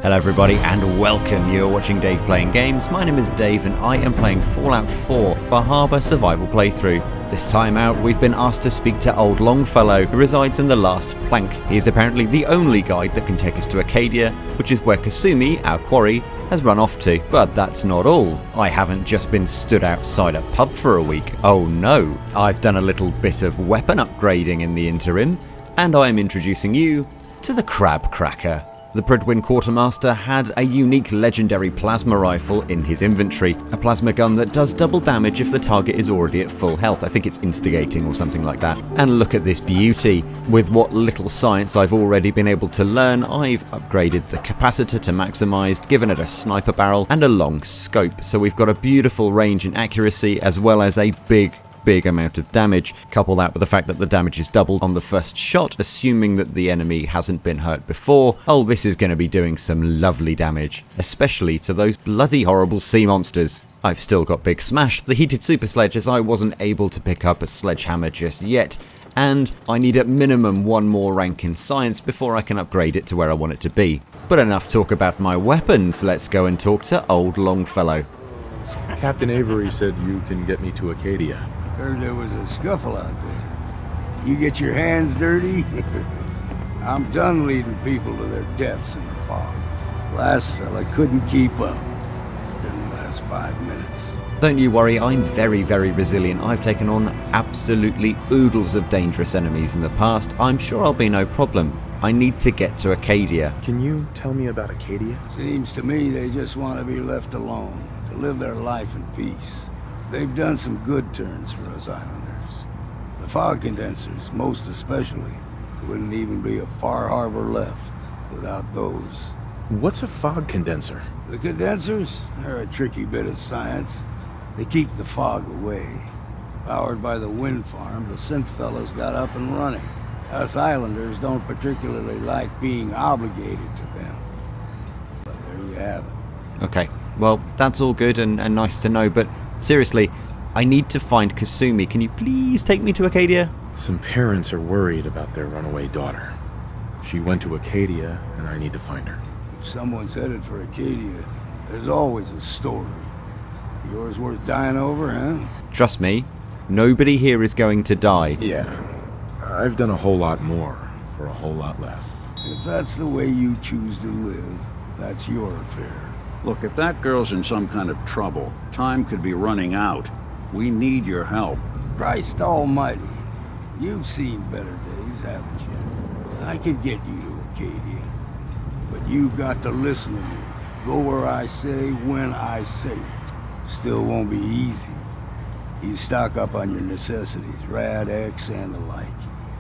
Hello everybody and welcome. You're watching Dave Playing Games. My name is Dave and I am playing Fallout 4 Bar Harbor Survival Playthrough. This time out we've been asked to speak to Old Longfellow, who resides in the last plank. He is apparently the only guide that can take us to Acadia, which is where Kasumi, our quarry, has run off to. But that's not all. I haven't just been stood outside a pub for a week. Oh no. I've done a little bit of weapon upgrading in the interim, and I am introducing you to the Crab Cracker. The Pridwin Quartermaster had a unique legendary plasma rifle in his inventory, a plasma gun that does double damage if the target is already at full health. I think it's instigating or something like that. And look at this beauty. With what little science I've already been able to learn, I've upgraded the capacitor to maximised, given it a sniper barrel and a long scope. So we've got a beautiful range and accuracy as well as a big amount of damage. Couple that with the fact that the damage is doubled on the first shot, assuming that the enemy hasn't been hurt before. Oh, this is going to be doing some lovely damage, especially to those bloody horrible sea monsters. I've still got Big Smash, the heated super sledge, as I wasn't able to pick up a sledgehammer just yet, and I need at minimum one more rank in science before I can upgrade it to where I want it to be. But enough talk about my weapons, let's go and talk to Old Longfellow. Captain Avery said you can get me to Acadia. Heard there was a scuffle out there. You get your hands dirty? I'm done leading people to their deaths in the fog. Last fella couldn't keep up. Didn't last 5 minutes. Don't you worry, I'm very resilient. I've taken on absolutely oodles of dangerous enemies in the past. I'm sure I'll be no problem. I need to get to Acadia. Can you tell me about Acadia? Seems to me they just want to be left alone, to live their life in peace. They've done some good turns for us islanders. The fog condensers, most especially, wouldn't even be a Far Harbor left without those. What's a fog condenser? The condensers are a tricky bit of science. They keep the fog away. Powered by the wind farm, the synth fellows got up and running. Us islanders don't particularly like being obligated to them. But there you have it. Okay, well, that's all good and nice to know, but seriously, I need to find Kasumi. Can you please take me to Acadia? Some parents are worried about their runaway daughter. She went to Acadia, and I need to find her. If someone's headed for Acadia, there's always a story. Yours worth dying over, huh? Trust me, nobody here is going to die. Yeah, I've done a whole lot more for a whole lot less. If that's the way you choose to live, that's your affair. Look, if that girl's in some kind of trouble, time could be running out. We need your help. Christ almighty, you've seen better days, haven't you? I could get you to Acadia, but you've got to listen to me. Go where I say, when I say it. Still won't be easy. You stock up on your necessities, Rad X and the like,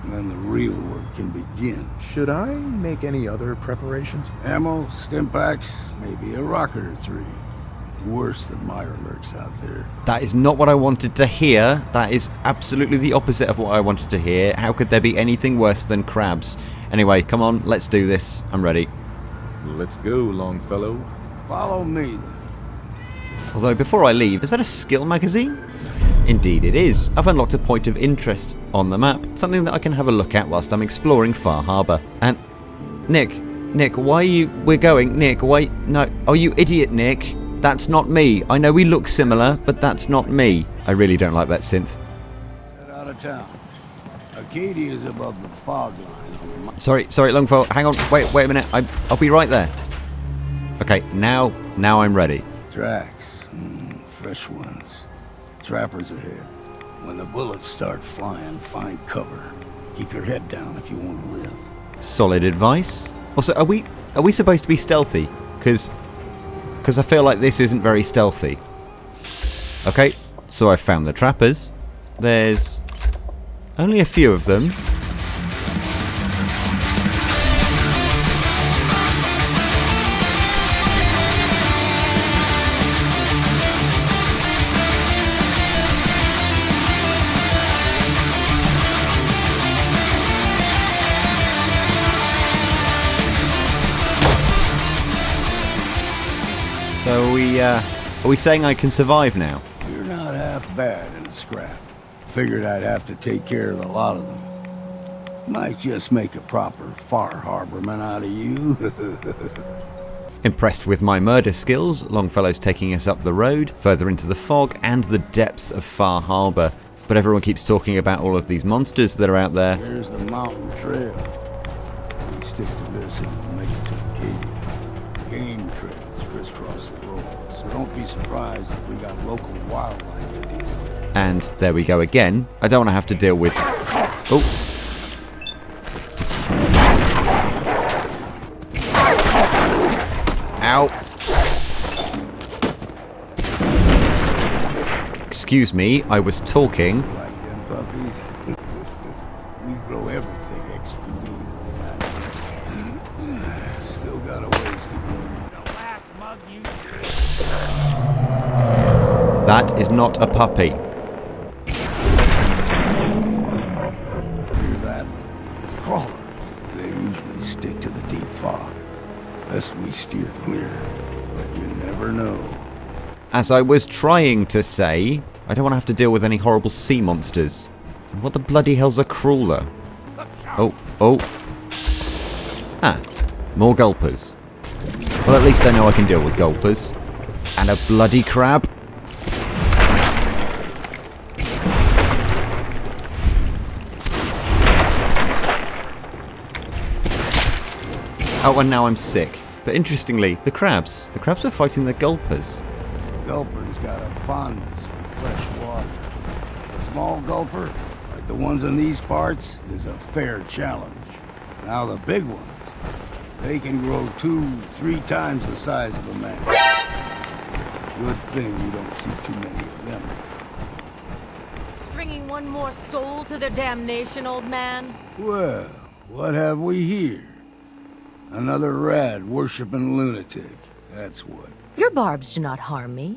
and then the real work can begin. Should I make any other preparations? Ammo, stim packs, maybe a rocket or 3. Worse than Meyer lurks out there. That is not what I wanted to hear. That is absolutely the opposite of what I wanted to hear. How could there be anything worse than crabs? Anyway, come on, let's do this. I'm ready. Let's go, Longfellow. Follow me then. Although before I leave, is that a skill magazine? Indeed it is. I've unlocked a point of interest on the map, something that I can have a look at whilst I'm exploring Far Harbor. And Nick, why are you... We're going, Nick, why... No, oh you idiot, Nick. That's not me. I know we look similar, but that's not me. I really don't like that synth. Get out of town. Acadia is above the fog line. Sorry, Longfellow, hang on, wait a minute. I'll be right there. Okay, now I'm ready. Tracks. Fresh ones. Trappers ahead. When the bullets start flying, find cover. Keep your head down if you want to live. Solid advice. Also, are we supposed to be stealthy? Because I feel like this isn't very stealthy. Okay, so I found the trappers. There's only a few of them. So are we saying I can survive now? You're not half bad in a scrap. Figured I'd have to take care of a lot of them. Might just make a proper Far Harborman out of you. Impressed with my murder skills, Longfellow's taking us up the road, further into the fog and the depths of Far Harbor. But everyone keeps talking about all of these monsters that are out there. There's the mountain trail. We stick to this and we'll make it to Acadia. Game trails crisscross the road, so don't be surprised if we got local wildlife to deal with. And there we go again. I don't want to have to deal with... Oh. Ow. Excuse me, I was talking. Like them puppies, we grow everything extra lean. Still got a ways to go. The last mug you see. That is not a puppy. Hear that? Crawler. They usually stick to the deep fog. Lest we steer clear. But you never know. As I was trying to say, I don't want to have to deal with any horrible sea monsters. And what the bloody hell's a crawler? Oh. Ah, more gulpers. Well, at least I know I can deal with gulpers. And a bloody crab. Oh, and now I'm sick. But interestingly, the crabs are fighting the gulpers. Gulper's got a fondness for fresh water. A small gulper, like the ones in these parts, is a fair challenge. Now the big ones, they can grow 2-3 times the size of a man. Good thing you don't see too many of them. Stringing one more soul to their damnation, old man? Well, what have we here? Another rad-worshipping lunatic, that's what. Your barbs do not harm me.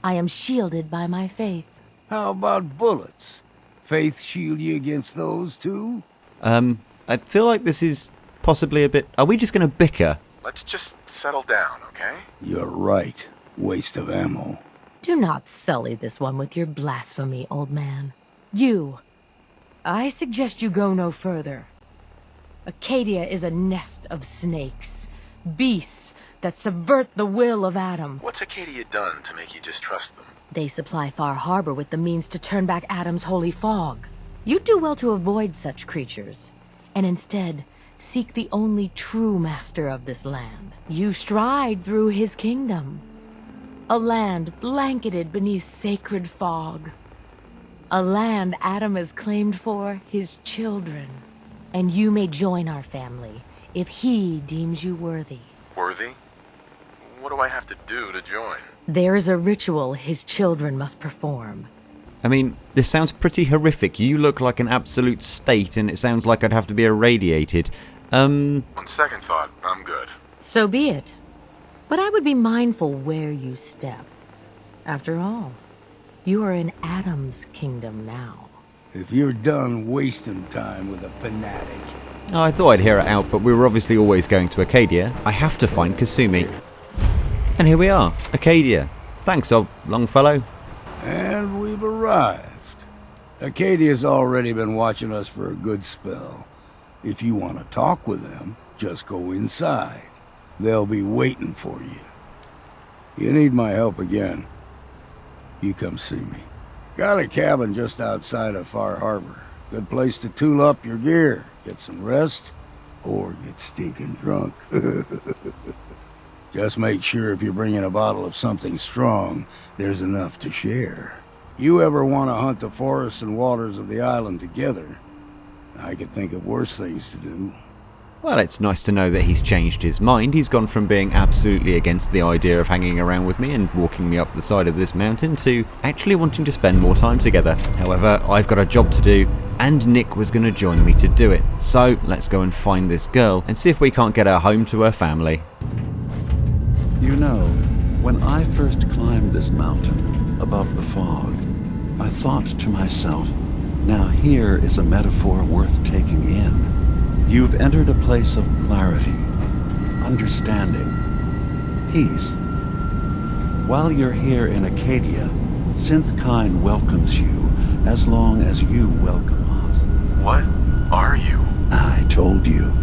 I am shielded by my faith. How about bullets? Faith shield you against those too? I feel like this is possibly a bit... Are we just going to bicker? Let's just settle down, okay? You're right. Waste of ammo. Do not sully this one with your blasphemy, old man. You. I suggest you go no further. Acadia is a nest of snakes. Beasts that subvert the will of Adam. What's Acadia done to make you distrust them? They supply Far Harbor with the means to turn back Adam's holy fog. You'd do well to avoid such creatures, and instead seek the only true master of this land. You stride through his kingdom. A land blanketed beneath sacred fog. A land Adam has claimed for his children. And you may join our family if he deems you worthy. Worthy? What do I have to do to join? There is a ritual his children must perform. I mean, this sounds pretty horrific. You look like an absolute state, and it sounds like I'd have to be irradiated. On second thought, I'm good. So be it. But I would be mindful where you step. After all, you are in Adam's kingdom now. If you're done wasting time with a fanatic. Oh, I thought I'd hear it out, but we were obviously always going to Acadia. I have to find Kasumi. And here we are, Acadia. Thanks, Old Longfellow. And we've arrived. Acadia's already been watching us for a good spell. If you want to talk with them, just go inside. They'll be waiting for you. You need my help again, you come see me. Got a cabin just outside of Far Harbor. Good place to tool up your gear, get some rest, or get stinking drunk. Just make sure if you're bringing a bottle of something strong, there's enough to share. You ever want to hunt the forests and waters of the island together, I could think of worse things to do. Well, it's nice to know that he's changed his mind. He's gone from being absolutely against the idea of hanging around with me and walking me up the side of this mountain to actually wanting to spend more time together. However, I've got a job to do, and Nick was going to join me to do it. So, let's go and find this girl and see if we can't get her home to her family. You know, when I first climbed this mountain above the fog, I thought to myself, now here is a metaphor worth taking in. You've entered a place of clarity, understanding, peace. While you're here in Acadia, Synthkind welcomes you as long as you welcome us. What are you? I told you.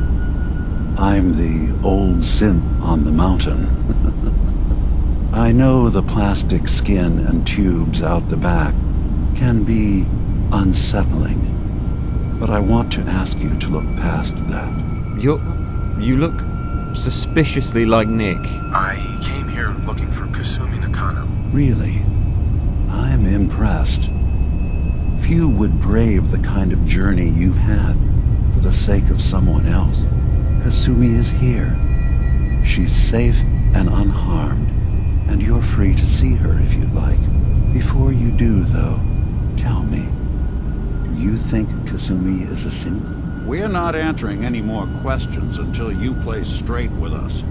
I'm the old synth on the mountain. I know the plastic skin and tubes out the back can be unsettling, but I want to ask you to look past that. You look suspiciously like Nick. I came here looking for Kasumi Nakano. Really? I'm impressed. Few would brave the kind of journey you've had for the sake of someone else. Kasumi is here. She's safe and unharmed, and you're free to see her if you'd like. Before you do, though, tell me, do you think Kasumi is a synth? We're not answering any more questions until you play straight with us.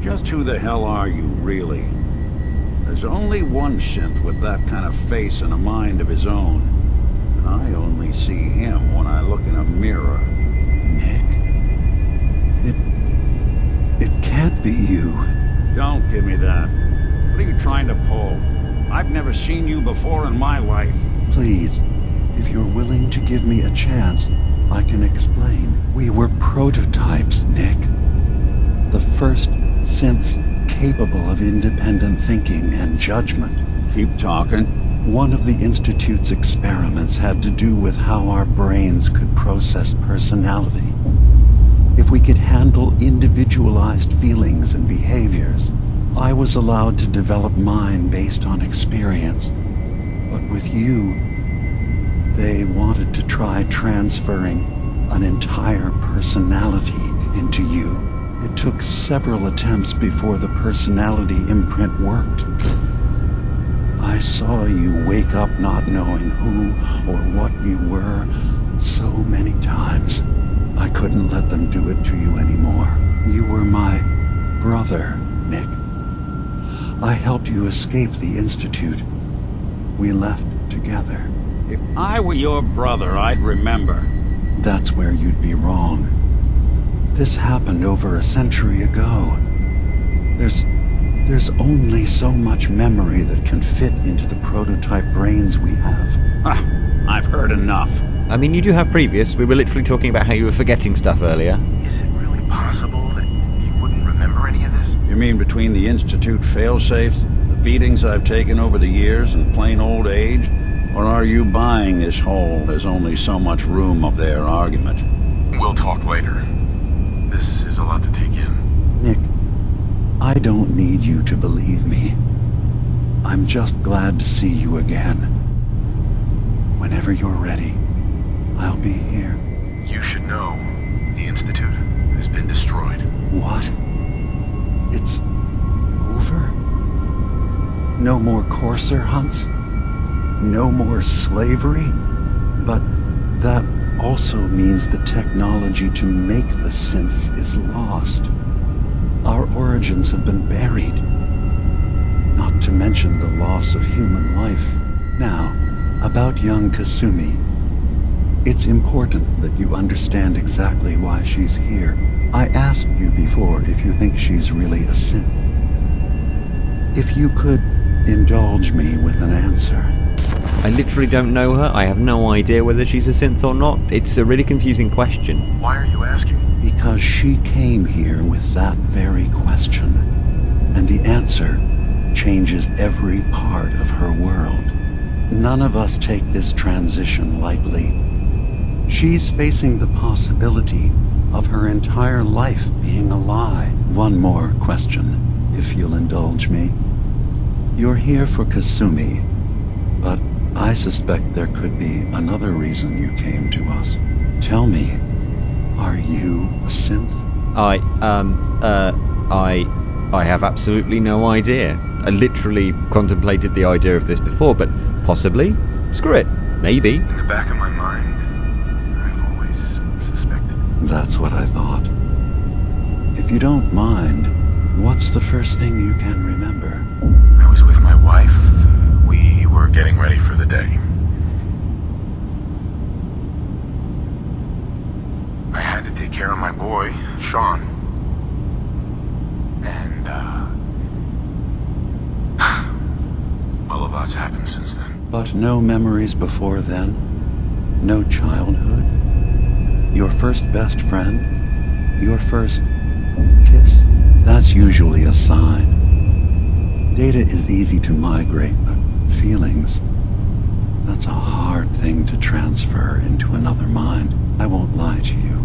Just who the hell are you, really? There's only one synth with that kind of face and a mind of his own. And I only see him when I look in a mirror. Nick? It can't be you. Don't give me that. What are you trying to pull? I've never seen you before in my life. Please, if you're willing to give me a chance, I can explain. We were prototypes, Nick. The first synths capable of independent thinking and judgment. Keep talking. One of the Institute's experiments had to do with how our brains could process personality. If we could handle individualized feelings and behaviors, I was allowed to develop mine based on experience. But with you, they wanted to try transferring an entire personality into you. It took several attempts before the personality imprint worked. I saw you wake up not knowing who or what you were so many times. I couldn't let them do it to you anymore. You were my brother, Nick. I helped you escape the Institute. We left together. If I were your brother, I'd remember. That's where you'd be wrong. This happened over a century ago. There's only so much memory that can fit into the prototype brains we have. I've heard enough. I mean, you do have previous. We were literally talking about how you were forgetting stuff earlier. Is it really possible that he wouldn't remember any of this? You mean between the Institute failsafes, the beatings I've taken over the years, and plain old age? Or are you buying this whole "there's only so much room" of their argument? We'll talk later. This is a lot to take in. Nick, I don't need you to believe me. I'm just glad to see you again. Whenever you're ready, I'll be here. You should know, the Institute has been destroyed. What? It's over? No more courser hunts? No more slavery? But that also means the technology to make the synths is lost. Our origins have been buried. Not to mention the loss of human life. Now, about young Kasumi. It's important that you understand exactly why she's here. I asked you before if you think she's really a synth. If you could indulge me with an answer. I literally don't know her. I have no idea whether she's a synth or not. It's a really confusing question. Why are you asking? Because she came here with that very question. And the answer changes every part of her world. None of us take this transition lightly. She's facing the possibility of her entire life being a lie. One more question, if you'll indulge me. You're here for Kasumi, but I suspect there could be another reason you came to us. Tell me, are you a synth? I have absolutely no idea. I literally contemplated the idea of this before, but possibly? Screw it. Maybe. In the back of my mind, I've always suspected. That's what I thought. If you don't mind, what's the first thing you can remember? I was with my wife. We were getting ready for the day. I had to take care of my boy, Sean. And, well, a lot's happened since then. But no memories before then? No childhood? Your first best friend? Your first That's usually a sign. Data is easy to migrate, but feelings, that's a hard thing to transfer into another mind. I won't lie to you.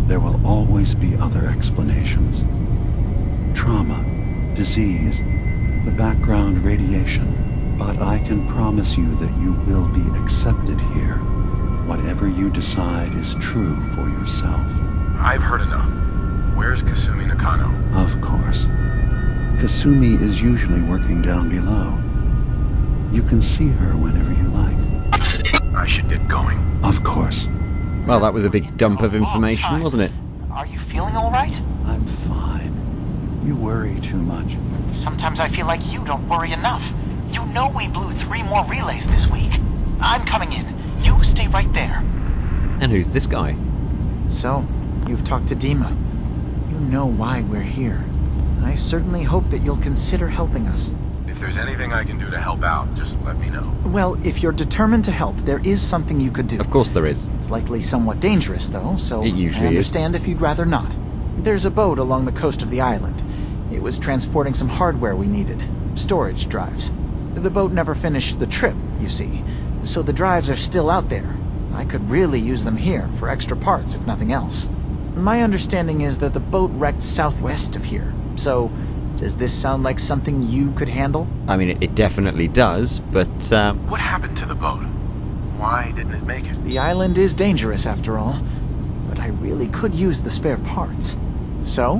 There will always be other explanations. Trauma, disease, the background radiation. But I can promise you that you will be accepted here. Whatever you decide is true for yourself. I've heard enough. Where's Kasumi Nakano? Of course. Kasumi is usually working down below. You can see her whenever you like. I should get going. Of course. Well, that was a big dump of information, wasn't it? Are you feeling all right? I'm fine. You worry too much. Sometimes I feel like you don't worry enough. You know we blew 3 more relays this week. I'm coming in. You stay right there. And who's this guy? So, you've talked to Dima. You know why we're here. I certainly hope that you'll consider helping us. If there's anything I can do to help out, just let me know. Well, if you're determined to help, there is something you could do. Of course there is. It's likely somewhat dangerous, though, so It usually I understand if you'd rather not. There's a boat along the coast of the island. It was transporting some hardware we needed. Storage drives. The boat never finished the trip, you see, so the drives are still out there. I could really use them here for extra parts, if nothing else. My understanding is that the boat wrecked southwest of here, so does this sound like something you could handle? I mean, it definitely does, but, What happened to the boat? Why didn't it make it? The island is dangerous, after all, but I really could use the spare parts. So,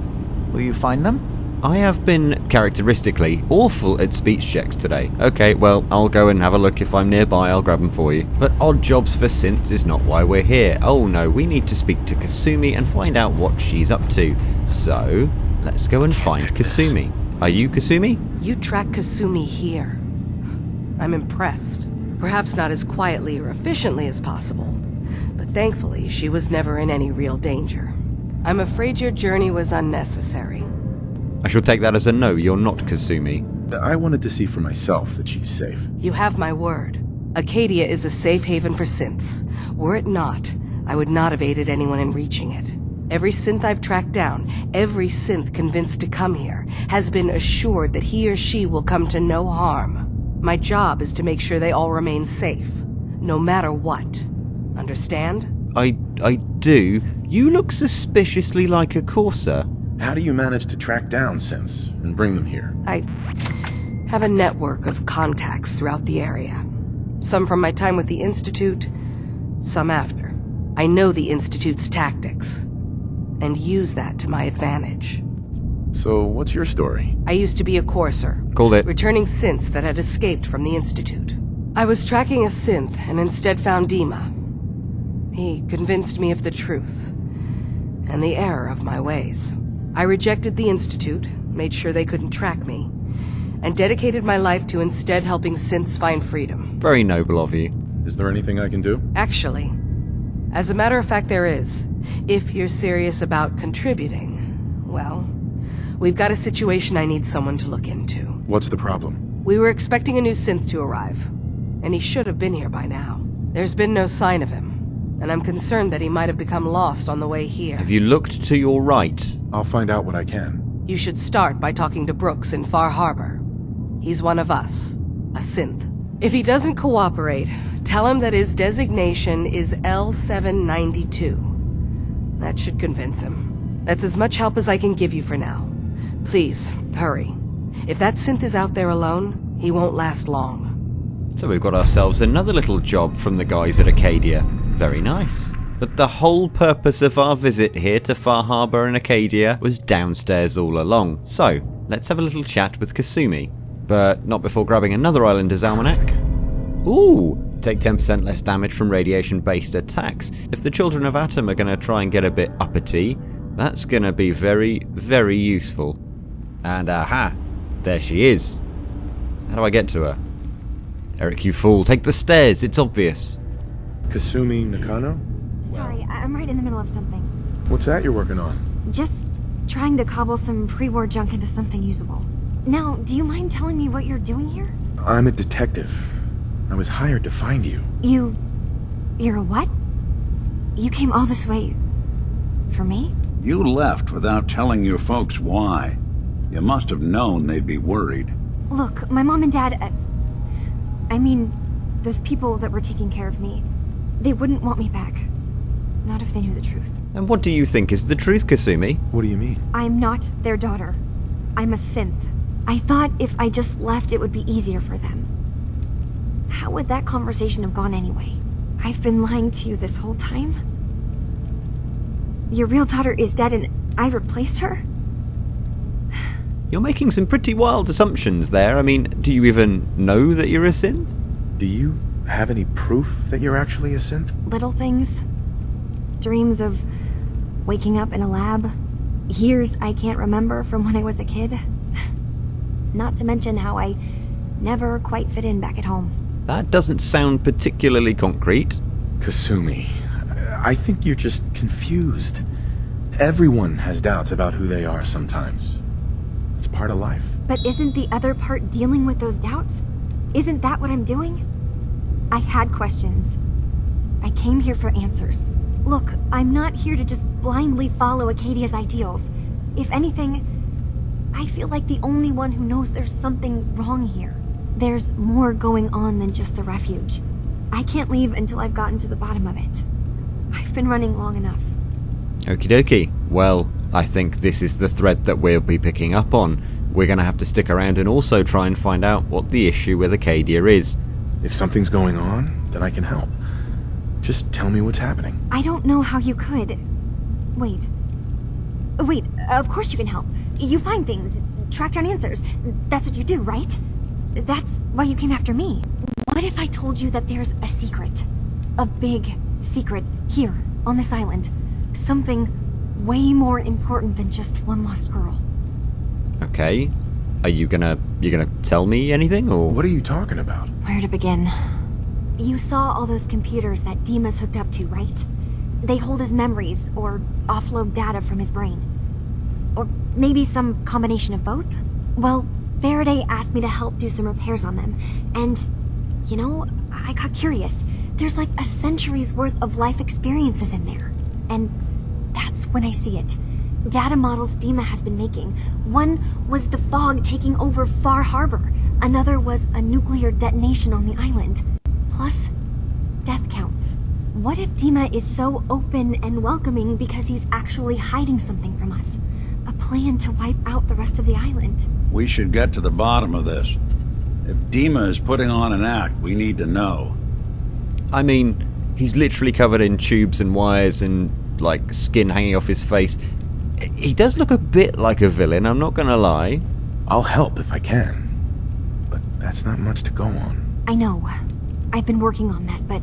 will you find them? I have been characteristically awful at speech checks today. Okay, well, I'll go and have a look. If I'm nearby, I'll grab them for you. But odd jobs for synths is not why we're here. Oh no, we need to speak to Kasumi and find out what she's up to. So, let's go and find Kasumi. Are you Kasumi? You track Kasumi here. I'm impressed. Perhaps not as quietly or efficiently as possible, but thankfully she was never in any real danger. I'm afraid your journey was unnecessary. I shall take that as a no, you're not Kasumi. I wanted to see for myself that she's safe. You have my word. Acadia is a safe haven for synths. Were it not, I would not have aided anyone in reaching it. Every synth I've tracked down, every synth convinced to come here, has been assured that he or she will come to no harm. My job is to make sure they all remain safe, no matter what. Understand? I do. You look suspiciously like a Corsair. How do you manage to track down synths and bring them here? I have a network of contacts throughout the area. Some from my time with the Institute, some after. I know the Institute's tactics, and use that to my advantage. So, what's your story? I used to be a courser, Called it. returning synths that had escaped from the Institute. I was tracking a synth and instead found Dima. He convinced me of the truth, and the error of my ways. I rejected the Institute, made sure they couldn't track me, and dedicated my life to instead helping synths find freedom. Very noble of you. Is there anything I can do? Actually, as a matter of fact, there is. If you're serious about contributing, well, we've got a situation I need someone to look into. What's the problem? We were expecting a new synth to arrive, and he should have been here by now. There's been no sign of him, and I'm concerned that he might have become lost on the way here. Have you looked to your right? I'll find out what I can. You should start by talking to Brooks in Far Harbor. He's one of us, a synth. If he doesn't cooperate, tell him that his designation is L792. That should convince him. That's as much help as I can give you for now. Please, hurry. If that synth is out there alone, he won't last long. So we've got ourselves another little job from the guys at Acadia. Very nice. But the whole purpose of our visit here to Far Harbor and Acadia was downstairs all along. So, let's have a little chat with Kasumi. But not before grabbing another Islander's Almanac. Ooh! Take 10% less damage from radiation-based attacks. If the Children of Atom are going to try and get a bit uppity, that's going to be very, very useful. And aha! There she is. How do I get to her? Erik, you fool. Take the stairs, it's obvious. Kasumi Nakano? Sorry, I'm right in the middle of something. What's that you're working on? Just trying to cobble some pre-war junk into something usable. Now, do you mind telling me what you're doing here? I'm a detective. I was hired to find you. You're a what? You came all this way... for me? You left without telling your folks why. You must have known they'd be worried. Look, my mom and dad... I mean, those people that were taking care of me, they wouldn't want me back. Not if they knew the truth. And what do you think is the truth, Kasumi? What do you mean? I'm not their daughter. I'm a synth. I thought if I just left, it would be easier for them. How would that conversation have gone anyway? I've been lying to you this whole time? Your real daughter is dead and I replaced her? You're making some pretty wild assumptions there. I mean, do you even know that you're a synth? Do you have any proof that you're actually a synth? Little things. Dreams of waking up in a lab. Years I can't remember from when I was a kid. Not to mention how I never quite fit in back at home. That doesn't sound particularly concrete. Kasumi, I think you're just confused. Everyone has doubts about who they are sometimes. It's part of life. But isn't the other part dealing with those doubts? Isn't that what I'm doing? I had questions. I came here for answers. Look, I'm not here to just blindly follow Acadia's ideals. If anything, I feel like the only one who knows there's something wrong here. There's more going on than just the refuge. I can't leave until I've gotten to the bottom of it. I've been running long enough. Okie dokie. Well, I think this is the thread that we'll be picking up on. We're going to have to stick around and also try and find out what the issue with Acadia is. If something's going on, then I can help. Just tell me what's happening. I don't know how you could. Wait, of course you can help. You find things, track down answers. That's what you do, right? That's why you came after me. What if I told you that there's a secret? A big secret here, on this island. Something way more important than just one lost girl. Okay. Are you gonna tell me anything, or? What are you talking about? Where to begin? You saw all those computers that Dima's hooked up to, right? They hold his memories, or offload data from his brain. Or maybe some combination of both? Well, Faraday asked me to help do some repairs on them, and, you know, I got curious. There's like a century's worth of life experiences in there. And that's when I see it. Data models Dima has been making. One was the fog taking over Far Harbor. Another was a nuclear detonation on the island. Plus, death counts. What if Dima is so open and welcoming because he's actually hiding something from us? A plan to wipe out the rest of the island. We should get to the bottom of this. If Dima is putting on an act, we need to know. I mean, he's literally covered in tubes and wires and, like, skin hanging off his face. He does look a bit like a villain, I'm not gonna lie. I'll help if I can. But that's not much to go on. I know. I've been working on that, but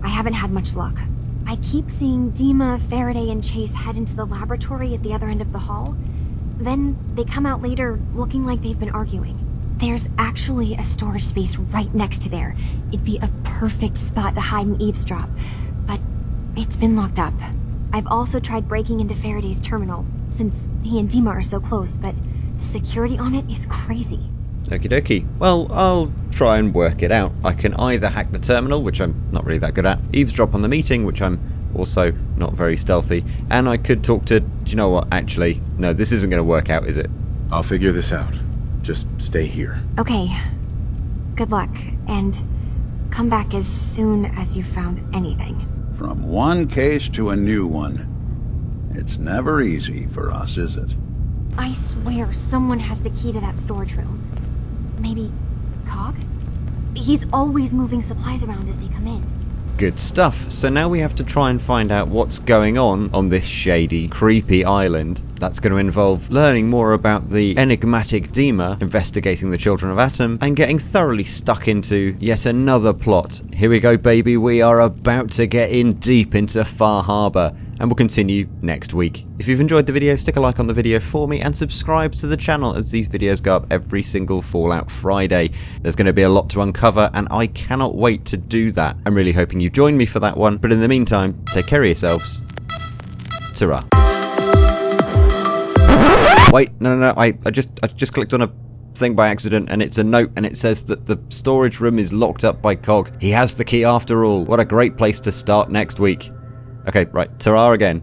I haven't had much luck. I keep seeing Dima, Faraday, and Chase head into the laboratory at the other end of the hall. Then they come out later looking like they've been arguing. There's actually a storage space right next to there. It'd be a perfect spot to hide and eavesdrop, but it's been locked up. I've also tried breaking into Faraday's terminal, since he and Dima are so close, but the security on it is crazy. Okie dokie. Well, I'll try and work it out. I can either hack the terminal, which I'm not really that good at, eavesdrop on the meeting, which I'm also not very stealthy, and I could talk to... Do you know what? Actually, no, this isn't going to work out, is it? I'll figure this out. Just stay here. Okay. Good luck, and come back as soon as you've found anything. From one case to a new one. It's never easy for us, is it? I swear someone has the key to that storage room. Maybe Cog? He's always moving supplies around as they come in. Good stuff. So now we have to try and find out what's going on this shady, creepy island. That's going to involve learning more about the enigmatic Dima, investigating the Children of Atom, and getting thoroughly stuck into yet another plot. Here we go, baby. We are about to get in deep into Far Harbor, and we'll continue next week. If you've enjoyed the video, stick a like on the video for me and subscribe to the channel as these videos go up every single Fallout Friday. There's going to be a lot to uncover and I cannot wait to do that. I'm really hoping you join me for that one, but in the meantime, take care of yourselves. Ta-ra. Wait, no, I just clicked on a thing by accident and it's a note and it says that the storage room is locked up by Cog. He has the key after all. What a great place to start next week. Okay, right, ta-ra again.